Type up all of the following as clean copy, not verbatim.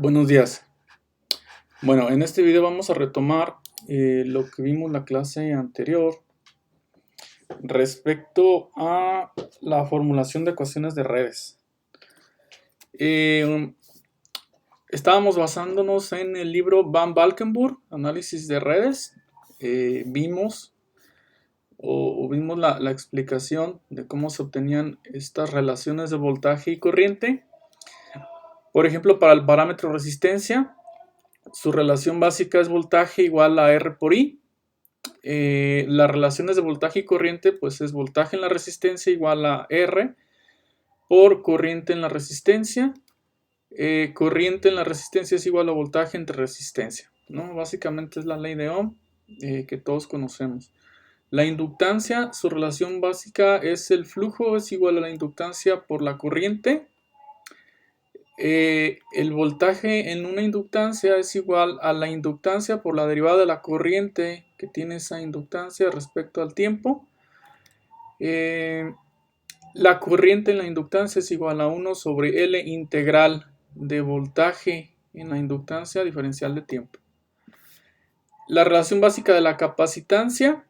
Buenos días. Bueno, en este video vamos a retomar lo que vimos en la clase anterior respecto a la formulación de ecuaciones de redes. Estábamos basándonos en el libro Van Valkenburg, Análisis de redes. Vimos la explicación de cómo se obtenían estas relaciones de voltaje y corriente. Por ejemplo, para el parámetro resistencia, su relación básica es voltaje igual a R por I. Las relaciones de voltaje y corriente, pues es voltaje en la resistencia igual a R por corriente en la resistencia. Corriente en la resistencia es igual a voltaje entre resistencia, ¿no? Básicamente es la ley de Ohm que todos conocemos. La inductancia, su relación básica es el flujo es igual a la inductancia por la corriente. El voltaje en una inductancia es igual a la inductancia por la derivada de la corriente que tiene esa inductancia respecto al tiempo. La corriente en la inductancia es igual a 1 sobre L integral de voltaje en la inductancia diferencial de tiempo. La relación básica de la capacitancia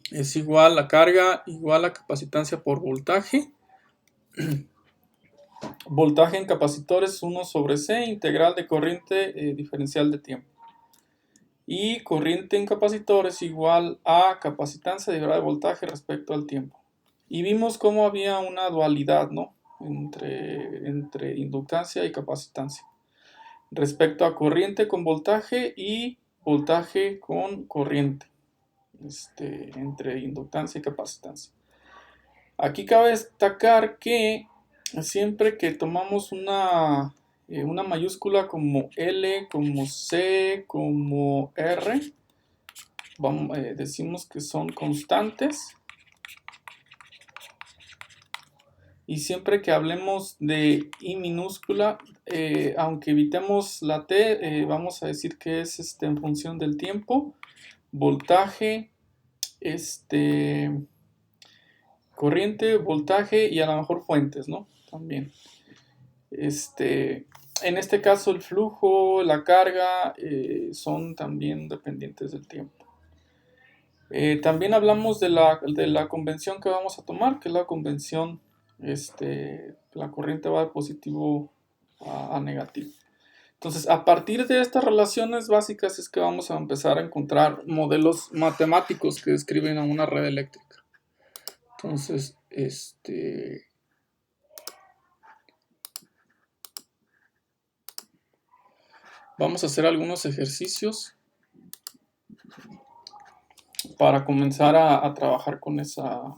es igual a carga igual a capacitancia por voltaje. Voltaje en capacitor es 1 sobre C integral de corriente diferencial de tiempo. Y corriente en capacitor es igual a capacitancia derivada de voltaje respecto al tiempo. Y vimos cómo había una dualidad, ¿no? entre inductancia y capacitancia. Respecto a corriente con voltaje y voltaje con corriente. Entre inductancia y capacitancia. Aquí cabe destacar que siempre que tomamos una mayúscula como L, como C, como R, decimos que son constantes. Y siempre que hablemos de I minúscula, aunque evitemos la T, vamos a decir que es en función del tiempo, voltaje, corriente, voltaje y a lo mejor fuentes, ¿no? También. En este caso el flujo, la carga son también dependientes del tiempo. También hablamos de la convención que vamos a tomar, que es la convención, la corriente va de positivo a negativo. Entonces, a partir de estas relaciones básicas es que vamos a empezar a encontrar modelos matemáticos que describen a una red eléctrica. Entonces, vamos a hacer algunos ejercicios para comenzar a trabajar con esas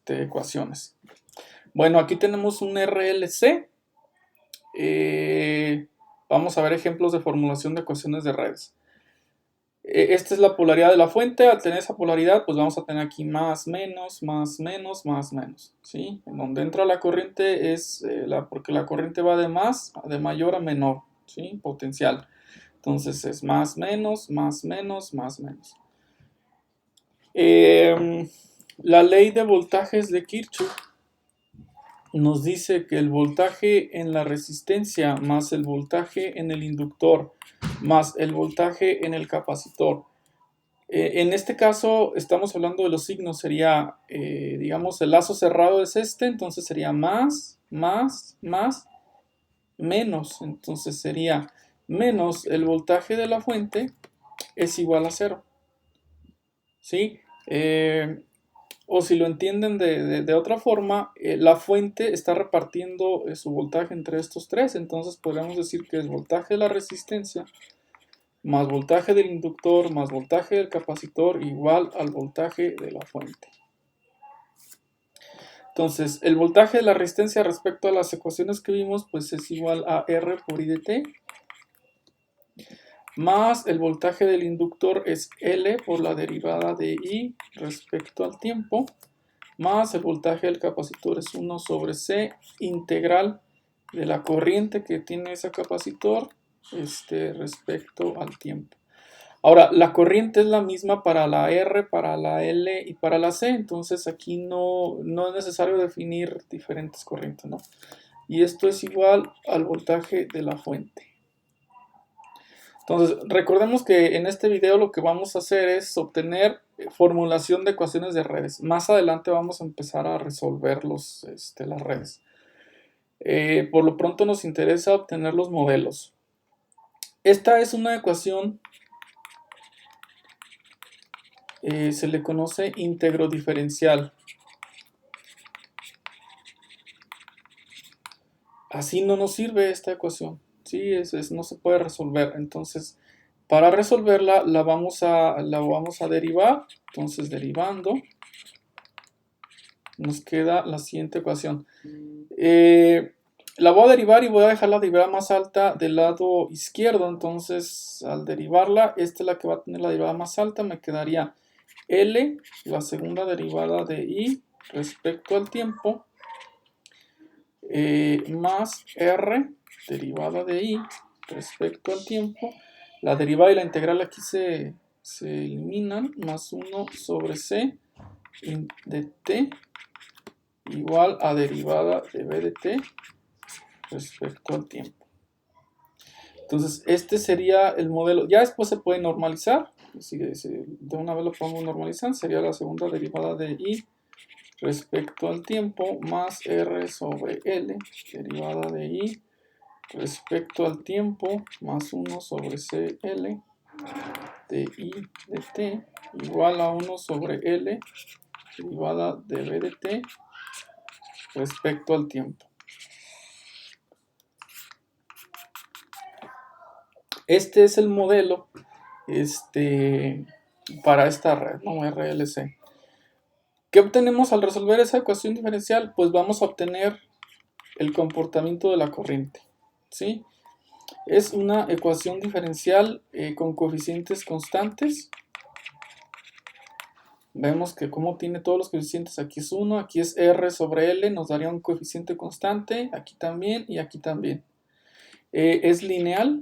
ecuaciones. Bueno, aquí tenemos un RLC. Vamos a ver ejemplos de formulación de ecuaciones de redes. Esta es la polaridad de la fuente. Al tener esa polaridad, pues vamos a tener aquí más, menos, más, menos, más, menos, ¿sí? En donde entra la corriente es porque la corriente va de mayor a menor, ¿sí? Potencial. Entonces es más, menos, más, menos, más, menos. La ley de voltajes de Kirchhoff nos dice que el voltaje en la resistencia más el voltaje en el inductor más el voltaje en el capacitor. En este caso estamos hablando de los signos, sería, digamos, el lazo cerrado es entonces sería más, más, más, menos. Entonces sería menos el voltaje de la fuente es igual a 0. ¿Sí? O si lo entienden de otra forma, la fuente está repartiendo su voltaje entre estos tres. Entonces podríamos decir que es voltaje de la resistencia más voltaje del inductor más voltaje del capacitor igual al voltaje de la fuente. Entonces, el voltaje de la resistencia respecto a las ecuaciones que vimos, pues es igual a R por I de T, más el voltaje del inductor es L por la derivada de I respecto al tiempo, más el voltaje del capacitor es 1 sobre C integral de la corriente que tiene ese capacitor respecto al tiempo. Ahora, la corriente es la misma para la R, para la L y para la C, entonces aquí no es necesario definir diferentes corrientes, ¿no? y esto es igual al voltaje de la fuente. Entonces, recordemos que en este video lo que vamos a hacer es obtener formulación de ecuaciones de redes. Más adelante vamos a empezar a resolver las redes. Por lo pronto nos interesa obtener los modelos. Esta es una ecuación, se le conoce íntegro diferencial. Así no nos sirve esta ecuación. Sí, no se puede resolver. Entonces, para resolverla la vamos a derivar. Entonces, derivando, nos queda la siguiente ecuación. La voy a derivar y voy a dejar la derivada más alta del lado izquierdo. Entonces, al derivarla, esta es la que va a tener la derivada más alta. Me quedaría L, la segunda derivada de I respecto al tiempo, más R, derivada de I respecto al tiempo. La derivada y la integral aquí se eliminan, más 1 sobre C de t igual a derivada de b de t respecto al tiempo. Entonces, este sería el modelo. Ya después se puede normalizar. Si de una vez lo podemos normalizar, sería la segunda derivada de I respecto al tiempo más R sobre L, derivada de I respecto al tiempo, más 1 sobre CL de I de t igual a 1 sobre L, derivada de B de t respecto al tiempo. Este es el modelo para esta red, ¿no? RLC. ¿Qué obtenemos al resolver esa ecuación diferencial? Pues vamos a obtener el comportamiento de la corriente, ¿sí? Es una ecuación diferencial con coeficientes constantes. Vemos que como tiene todos los coeficientes, aquí es 1, aquí es R sobre L, nos daría un coeficiente constante, aquí también y aquí también. Es lineal.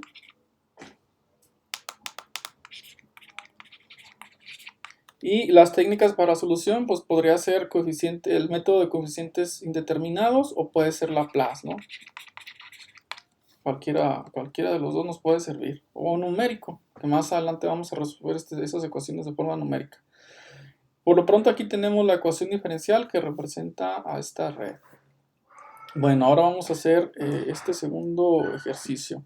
Y las técnicas para solución, pues podría ser el método de coeficientes indeterminados o puede ser Laplace, ¿no? Cualquiera de los dos nos puede servir. O numérico, que más adelante vamos a resolver esas ecuaciones de forma numérica. Por lo pronto aquí tenemos la ecuación diferencial que representa a esta red. Bueno, ahora vamos a hacer este segundo ejercicio.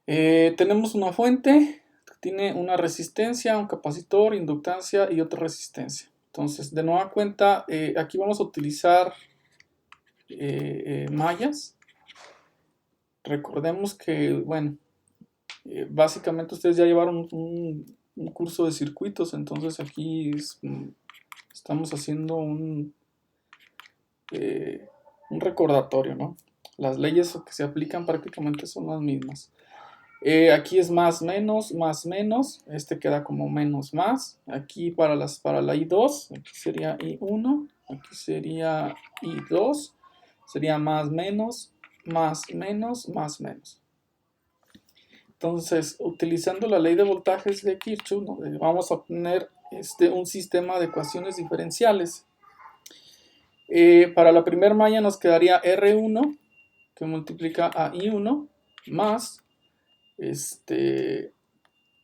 Tenemos una fuente que tiene una resistencia, un capacitor, inductancia y otra resistencia. Entonces, de nueva cuenta, aquí vamos a utilizar mallas. Recordemos que, bueno, básicamente ustedes ya llevaron un curso de circuitos, entonces aquí estamos haciendo un recordatorio, ¿no? Las leyes que se aplican prácticamente son las mismas. Aquí es más, menos, este queda como menos, más. Aquí para la I2, aquí sería I1, aquí sería I2, sería más, menos, más, menos, más, menos. Entonces, utilizando la ley de voltajes de Kirchhoff, ¿no? Vamos a obtener un sistema de ecuaciones diferenciales. Para la primera malla nos quedaría R1, que multiplica a I1, más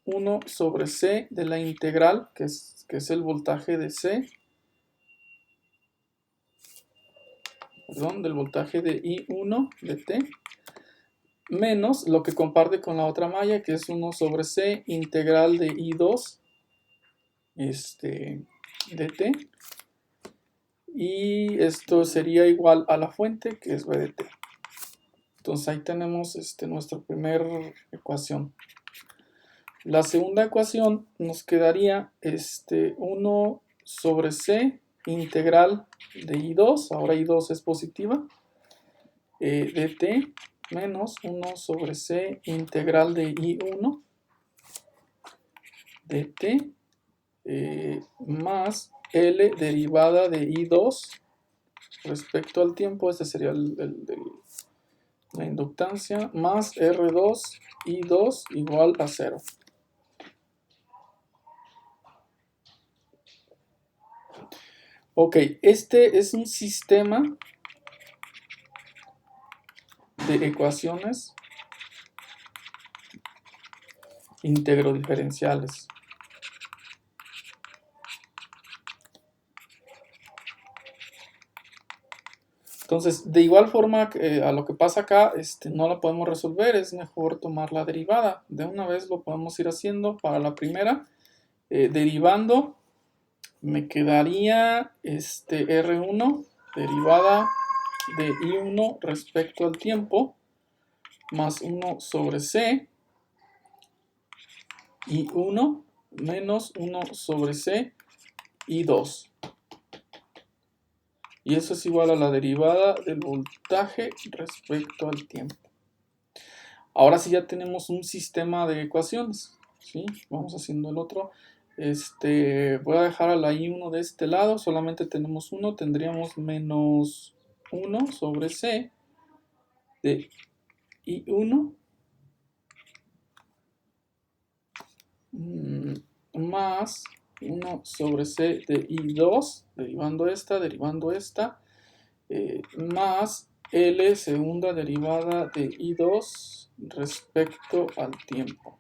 1 sobre C de la integral, que es el voltaje de C, perdón, del voltaje de I1 de T, menos lo que comparte con la otra malla, que es 1 sobre C integral de I2 de T, y esto sería igual a la fuente, que es B de T. Entonces ahí tenemos nuestra primera ecuación. La segunda ecuación nos quedaría 1 sobre C integral de I2, ahora I2 es positiva, de T menos 1 sobre C integral de I1 de T más L derivada de I2 respecto al tiempo, este sería la inductancia, más R2 I2 igual a 0. Ok, este es un sistema de ecuaciones integrodiferenciales. Entonces, de igual forma a lo que pasa acá, no la podemos resolver, es mejor tomar la derivada. De una vez lo podemos ir haciendo para la primera. Derivando, me quedaría R1, derivada de I1 respecto al tiempo, más 1 sobre C, I1 menos 1 sobre C, I2. Y eso es igual a la derivada del voltaje respecto al tiempo. Ahora sí ya tenemos un sistema de ecuaciones, ¿sí? Vamos haciendo el otro. Voy a dejar a la I1 de este lado, solamente tenemos 1, tendríamos menos 1 sobre C de I1 más 1 sobre C de I2, derivando esta, más L segunda derivada de I2 respecto al tiempo,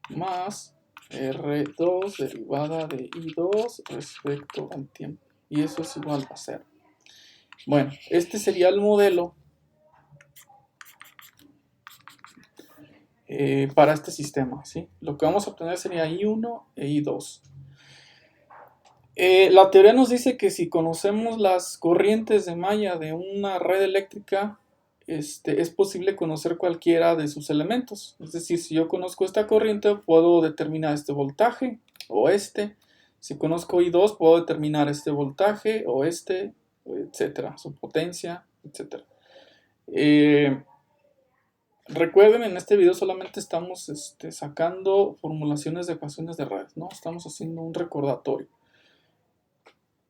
más R2 derivada de I2 respecto al tiempo. Y eso es igual a 0. Bueno, este sería el modelo para este sistema, ¿sí? Lo que vamos a obtener sería I1 e I2. La teoría nos dice que si conocemos las corrientes de malla de una red eléctrica, es posible conocer cualquiera de sus elementos. Es decir, si yo conozco esta corriente, puedo determinar este voltaje o este. Si conozco I2, puedo determinar este voltaje o etcétera, su potencia, etcétera. Recuerden, en este video solamente estamos sacando formulaciones de ecuaciones de redes, ¿no? Estamos haciendo un recordatorio.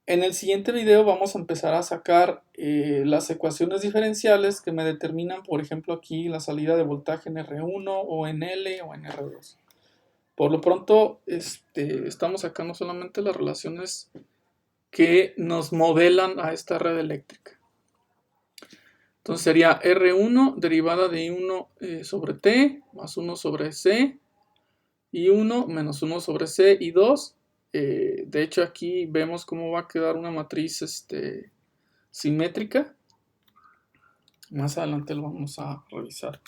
En el siguiente video vamos a empezar a sacar las ecuaciones diferenciales que me determinan, por ejemplo, aquí la salida de voltaje en R1 o en L o en R2. Por lo pronto, estamos sacando solamente las relaciones que nos modelan a esta red eléctrica. Entonces sería R1 derivada de I1 sobre T más 1 sobre C, I1 menos 1 sobre C, I2. De hecho aquí vemos cómo va a quedar una matriz simétrica. Más adelante lo vamos a revisar.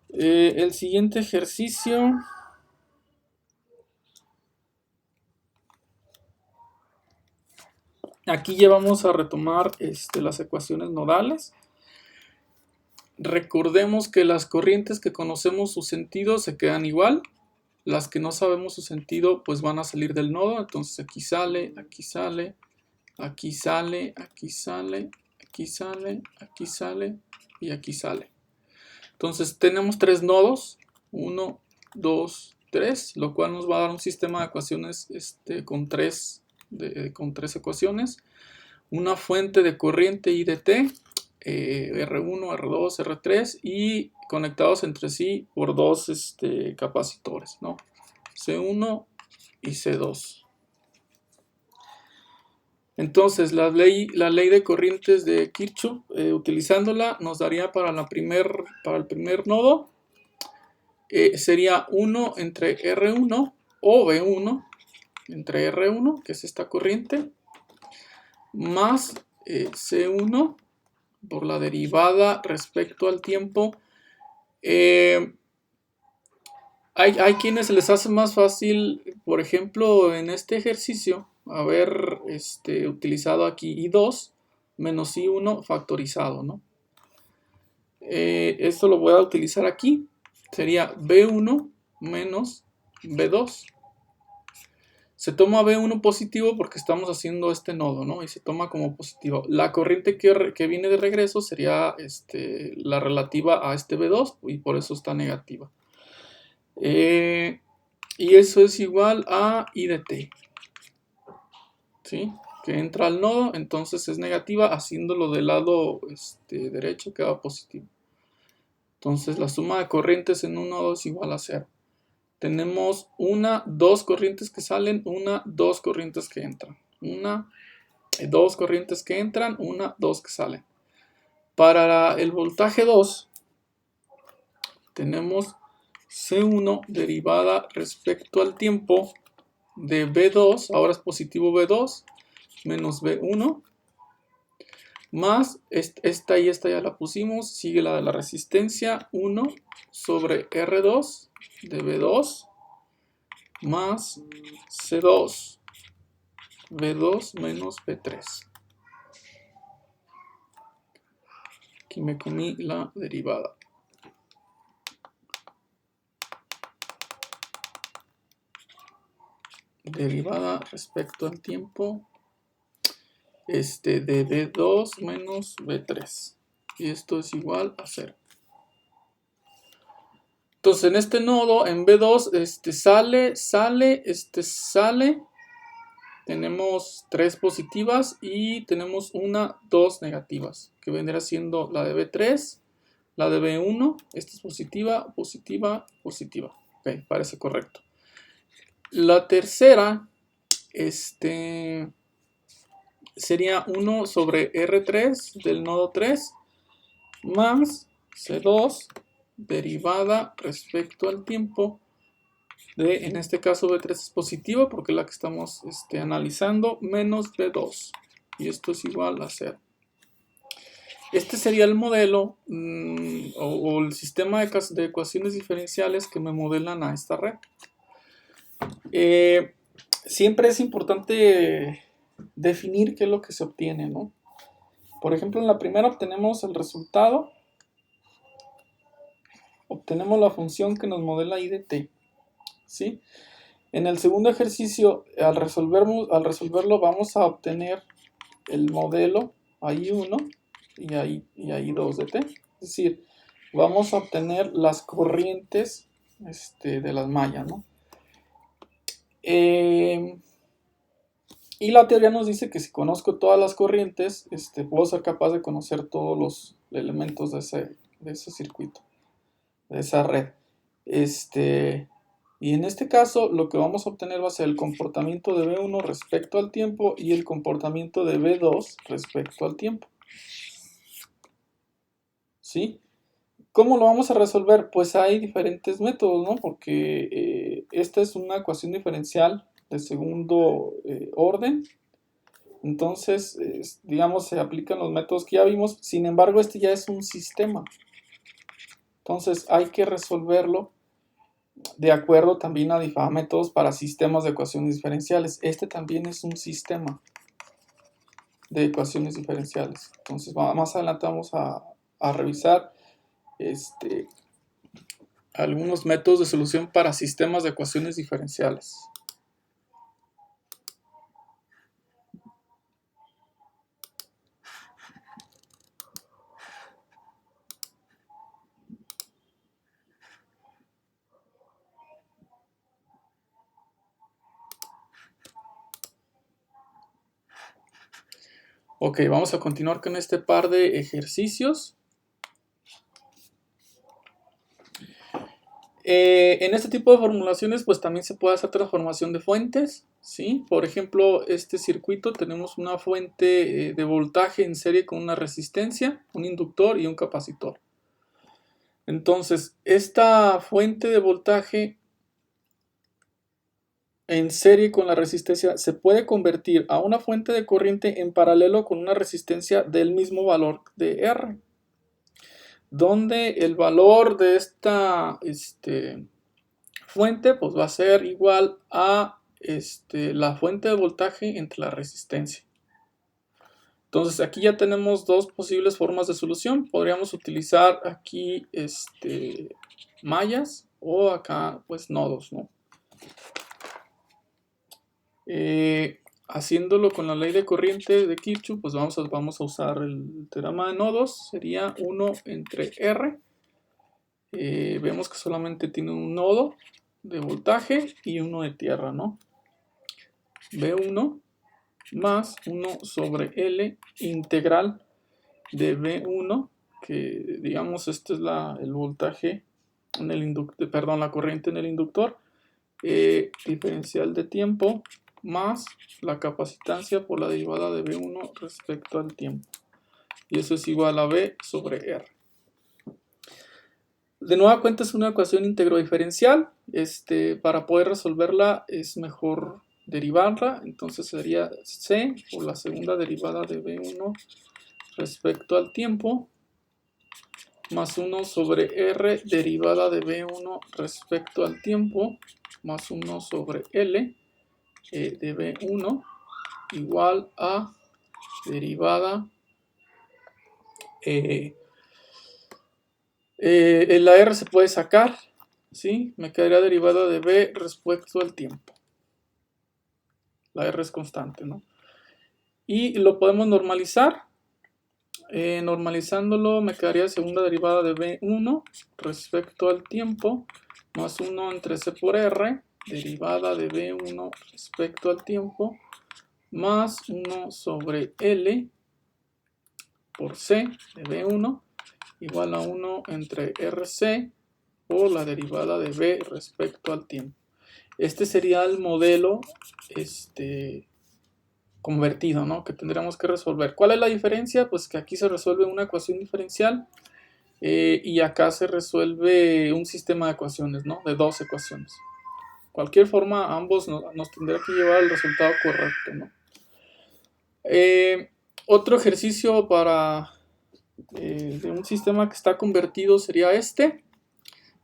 El siguiente ejercicio. Aquí ya vamos a retomar las ecuaciones nodales. Recordemos que las corrientes que conocemos su sentido se quedan igual. Las que no sabemos su sentido pues van a salir del nodo. Entonces aquí sale, aquí sale, aquí sale, aquí sale, aquí sale, aquí sale y aquí sale. Entonces tenemos tres nodos, 1, 2, 3, lo cual nos va a dar un sistema de ecuaciones con tres ecuaciones. Una fuente de corriente I de T, R1, R2, R3 y conectados entre sí por dos capacitores, ¿no? C1 y C2. Entonces la ley de corrientes de Kirchhoff, utilizándola, nos daría para el primer nodo, sería 1 entre R1 o B1 entre R1, que es esta corriente, más C1 por la derivada respecto al tiempo. Hay quienes les hace más fácil, por ejemplo, en este ejercicio, haber utilizado aquí I2 menos I1 factorizado, ¿no? Esto lo voy a utilizar aquí. Sería B1 menos B2. Se toma B1 positivo porque estamos haciendo este nodo, ¿no? Y se toma como positivo. La corriente que viene de regreso sería la relativa a este B2 y por eso está negativa. Y eso es igual a I de T, ¿sí? Que entra al nodo, entonces es negativa, haciéndolo del lado derecho queda positivo. Entonces la suma de corrientes en un nodo es igual a 0. Tenemos dos corrientes que salen, dos corrientes que entran. Dos corrientes que entran, dos que salen. Para el voltaje 2, tenemos C1 derivada respecto al tiempo de V2, ahora es positivo V2, menos V1, más esta y esta ya la pusimos, sigue la de la resistencia, 1 sobre R2 de V2, más C2, V2 menos V3. Aquí me comí la derivada. Derivada respecto al tiempo de V2 menos V3. Y esto es igual a 0. Entonces en este nodo, en V2, sale. Tenemos 3 positivas y tenemos 2 negativas, que vendrá siendo la de V3, la de V1. Esta es positiva, positiva, positiva. Ok, parece correcto. La tercera, sería 1 sobre R3 del nodo 3 más C2 derivada respecto al tiempo de, en este caso V3 es positiva porque es la que estamos analizando, menos V2. Y esto es igual a 0. Este sería el modelo o el sistema de ecuaciones diferenciales que me modelan a esta red. Siempre es importante definir qué es lo que se obtiene, ¿no? Por ejemplo, en la primera obtenemos el resultado, obtenemos la función que nos modela I de t, ¿sí? En el segundo ejercicio, al resolverlo, vamos a obtener el modelo I1 y I2 de t, es decir, vamos a obtener las corrientes de las mallas, ¿no? Y la teoría nos dice que si conozco todas las corrientes, puedo ser capaz de conocer todos los elementos de ese circuito, de esa red. Y en este caso lo que vamos a obtener va a ser el comportamiento de V1 respecto al tiempo y el comportamiento de V2 respecto al tiempo. ¿Sí? ¿Cómo lo vamos a resolver? Pues hay diferentes métodos, ¿no? Porque esta es una ecuación diferencial de segundo orden. Entonces, digamos, se aplican los métodos que ya vimos. Sin embargo, este ya es un sistema. Entonces, hay que resolverlo de acuerdo también a métodos para sistemas de ecuaciones diferenciales. Este también es un sistema de ecuaciones diferenciales. Entonces, más adelante vamos a revisar algunos métodos de solución para sistemas de ecuaciones diferenciales. Ok, vamos a continuar con este par de ejercicios. En este tipo de formulaciones, pues también se puede hacer transformación de fuentes, ¿sí? Por ejemplo, este circuito tenemos una fuente de voltaje en serie con una resistencia, un inductor y un capacitor. Entonces, esta fuente de voltaje en serie con la resistencia se puede convertir a una fuente de corriente en paralelo con una resistencia del mismo valor de R, donde el valor de esta fuente pues va a ser igual a la fuente de voltaje entre la resistencia. Entonces aquí ya tenemos dos posibles formas de solución. Podríamos utilizar aquí mallas o acá pues nodos, ¿no? Haciéndolo con la ley de corriente de Kirchhoff, pues vamos a usar el teorema de nodos. Sería 1 entre R. Vemos que solamente tiene un nodo de voltaje y uno de tierra, ¿no? V1 más 1 sobre L integral de V1, que digamos este es el voltaje en el inductor, perdón, la corriente en el inductor, diferencial de tiempo más la capacitancia por la derivada de V1 respecto al tiempo. y eso es igual a B sobre R. De nueva cuenta es una ecuación íntegro-diferencial. Para poder resolverla es mejor derivarla, entonces sería C por la segunda derivada de B1 respecto al tiempo, más 1 sobre R derivada de B1 respecto al tiempo, más 1 sobre L de B1 igual a derivada la R se puede sacar, ¿sí? Me quedaría derivada de B respecto al tiempo. La R es constante, ¿no? Y lo podemos normalizar. Normalizándolo me quedaría segunda derivada de B1 respecto al tiempo, más 1 entre C por R, derivada de B1 respecto al tiempo, más 1 sobre L por C de B1, igual a 1 entre RC por la derivada de B respecto al tiempo. Este sería el modelo convertido, ¿no? Que tendríamos que resolver. ¿Cuál es la diferencia? Pues que aquí se resuelve una ecuación diferencial y acá se resuelve un sistema de ecuaciones, ¿no? De dos ecuaciones. De cualquier forma, ambos nos tendrá que llevar al resultado correcto, ¿no? Otro ejercicio para de un sistema que está convertido sería este.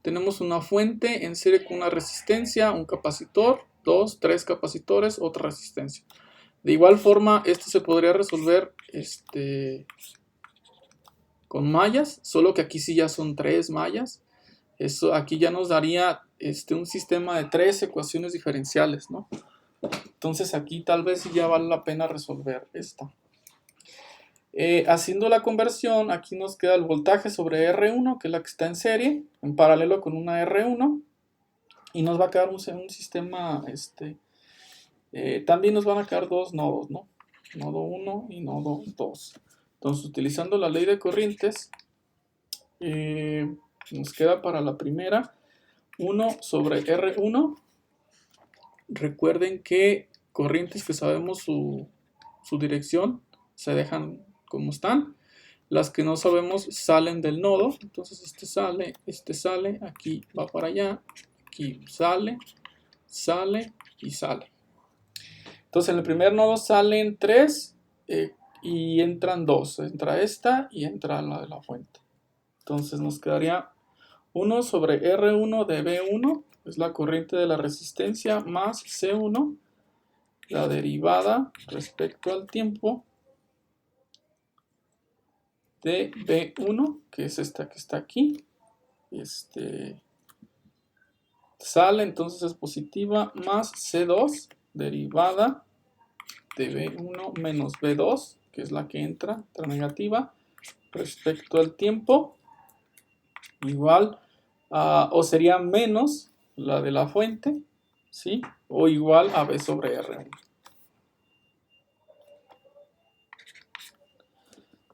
Tenemos una fuente en serie con una resistencia, un capacitor, 2, 3 capacitores, otra resistencia. De igual forma, esto se podría resolver con mallas, solo que aquí sí ya son 3 mallas. Eso aquí ya nos daría un sistema de 3 ecuaciones diferenciales, ¿no? Entonces aquí tal vez ya vale la pena resolver esta. Haciendo la conversión, aquí nos queda el voltaje sobre R1, que es la que está en serie, en paralelo con una R1, y nos va a quedar un sistema, también nos van a quedar dos nodos, ¿no? Nodo 1 y nodo 2. Entonces, utilizando la ley de corrientes, nos queda para la primera 1 sobre R1. Recuerden que corrientes que sabemos su dirección se dejan como están. Las que no sabemos salen del nodo. Entonces este sale, aquí va para allá, aquí sale, sale y sale. Entonces en el primer nodo salen 3 y entran 2. Entra esta y entra la de la fuente. Entonces nos quedaría 1 sobre R1 de B1, es la corriente de la resistencia, más C1, la derivada respecto al tiempo de B1, que es esta que está aquí. Sale, entonces es positiva, más C2, derivada de B1 menos B2, que es la que entra negativa, respecto al tiempo, igual, o sería menos la de la fuente, ¿sí? O igual a B sobre R1.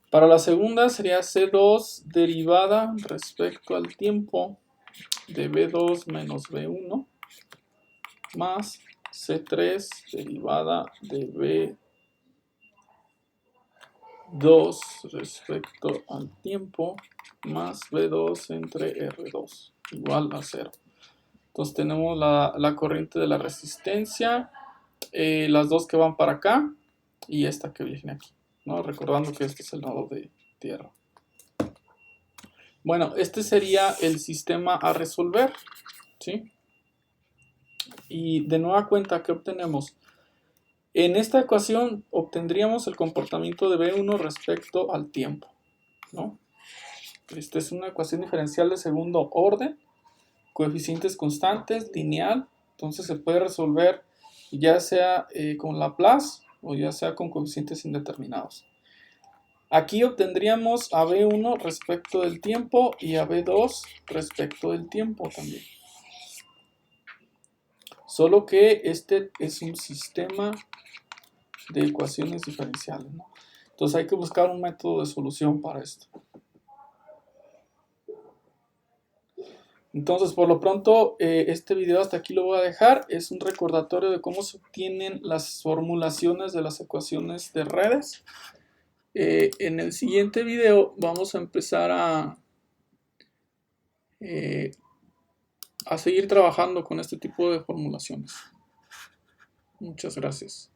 Para la segunda sería C2 derivada respecto al tiempo de B2 menos B1 más C3 derivada de B2 respecto al tiempo más B2 entre R2 igual a 0. Entonces tenemos la corriente de la resistencia, las dos que van para acá y esta que viene aquí, ¿no? Recordando que este es el nodo de tierra. Bueno, este sería el sistema a resolver, ¿sí? Y de nueva cuenta, ¿qué obtenemos? En esta ecuación obtendríamos el comportamiento de B1 respecto al tiempo, ¿no? Esta es una ecuación diferencial de segundo orden, coeficientes constantes, lineal, entonces se puede resolver ya sea con Laplace o ya sea con coeficientes indeterminados. Aquí obtendríamos a B1 respecto del tiempo y a B2 respecto del tiempo también. Solo que este es un sistema de ecuaciones diferenciales, ¿no? Entonces hay que buscar un método de solución para esto. Entonces, por lo pronto, este video hasta aquí lo voy a dejar. Es un recordatorio de cómo se obtienen las formulaciones de las ecuaciones de redes. En el siguiente video vamos a empezar a seguir trabajando con este tipo de formulaciones. Muchas gracias.